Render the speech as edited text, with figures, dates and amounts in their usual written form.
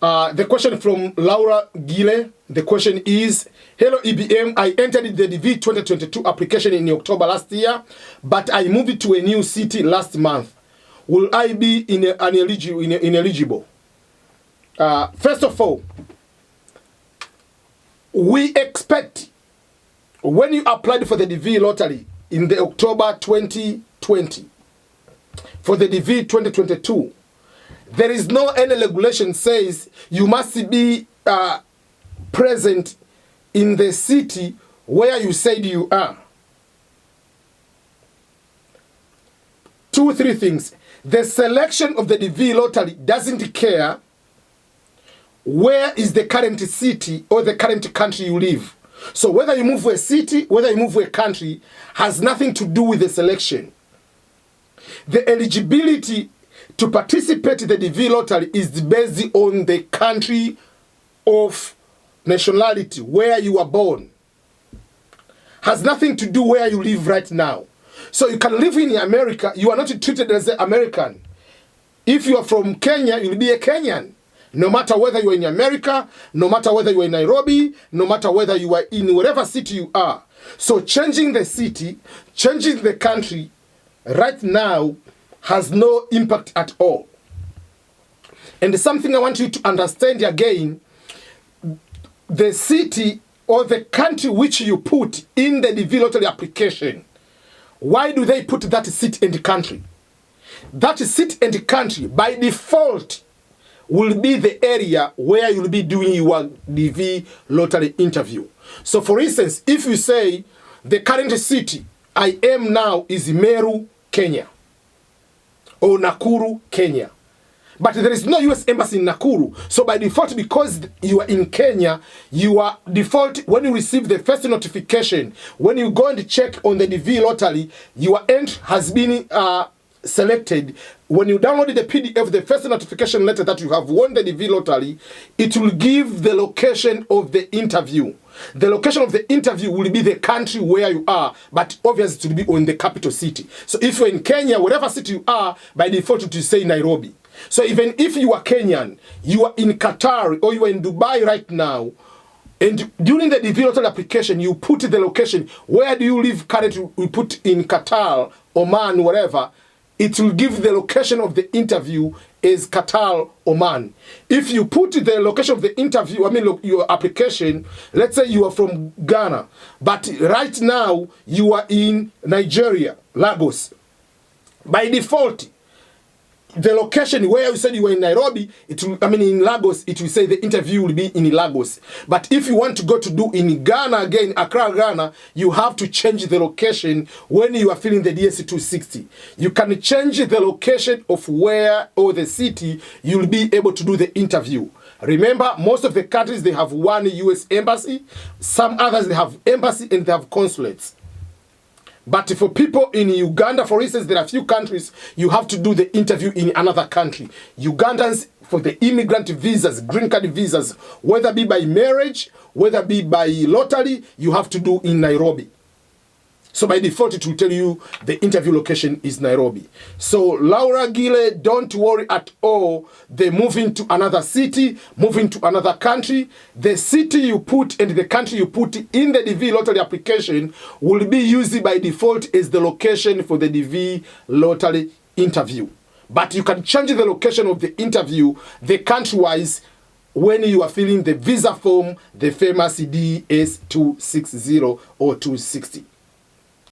The question from Laura Gile. The question is, hello EBM, I entered the DV 2022 application in October last year, but I moved to a new city last month. Will I be ineligible? First of all, we expect when you applied for the DV lottery in the October 2020, for the DV 2022, there is no any regulation says you must be present in the city where you said you are. 2 or 3 things. The selection of the DV lottery doesn't care where is the current city or the current country you live. So whether you move to a city, whether you move to a country, has nothing to do with the selection. The eligibility to participate in the DV lottery is based on the country of nationality, where you were born. Has nothing to do where you live right now. So you can live in America, you are not treated as an American. If you are from Kenya, you'll be a Kenyan. No matter whether you are in America, no matter whether you are in Nairobi, no matter whether you are in whatever city you are. So changing the city, changing the country right now has no impact at all. And something I want you to understand again, the city or the country which you put in the DV lottery application, why do they put that city and country? That city and country by default will be the area where you'll be doing your DV lottery interview. So for instance, if you say the current city I am now is Meru, Kenya, or Nakuru, Kenya, but there is no US embassy in Nakuru, so by default, because you are in Kenya, you are default, when you receive the first notification, when you go and check on the DV lottery, your entry has been selected. When you download the PDF, the first notification letter that you have won the DV lottery, it will give the location of the interview. The location of the interview will be the country where you are, but obviously it will be on the capital city. So if you're in Kenya, whatever city you are, by default it will say Nairobi. So even if you are Kenyan, you are in Qatar or you are in Dubai right now, and during the DV lottery application, you put the location, where do you live currently, you put in Qatar, Oman, whatever, it will give the location of the interview as Qatar, Oman. If you put the location of the interview, I mean your application, let's say you are from Ghana, but right now you are in Nigeria, Lagos. By default, the location where you said you were in Nairobi, it will, I mean in Lagos, it will say the interview will be in Lagos. But if you want to go to do in Ghana again, Accra, Ghana, you have to change the location when you are filling the DSC 260. You can change the location of where or the city you will be able to do the interview. Remember, most of the countries, they have one US embassy. Some others, they have embassy and they have consulates. But for people in Uganda, for instance, there are a few countries you have to do the interview in another country. Ugandans, for the immigrant visas, green card visas, whether be by marriage, whether be by lottery, you have to do in Nairobi. So by default, it will tell you the interview location is Nairobi. So Laura Gile, don't worry at all. They moving to another city, moving to another country. The city you put and the country you put in the DV lottery application will be used by default as the location for the DV lottery interview. But you can change the location of the interview, the country-wise, when you are filling the visa form, the famous DS 260 or 260.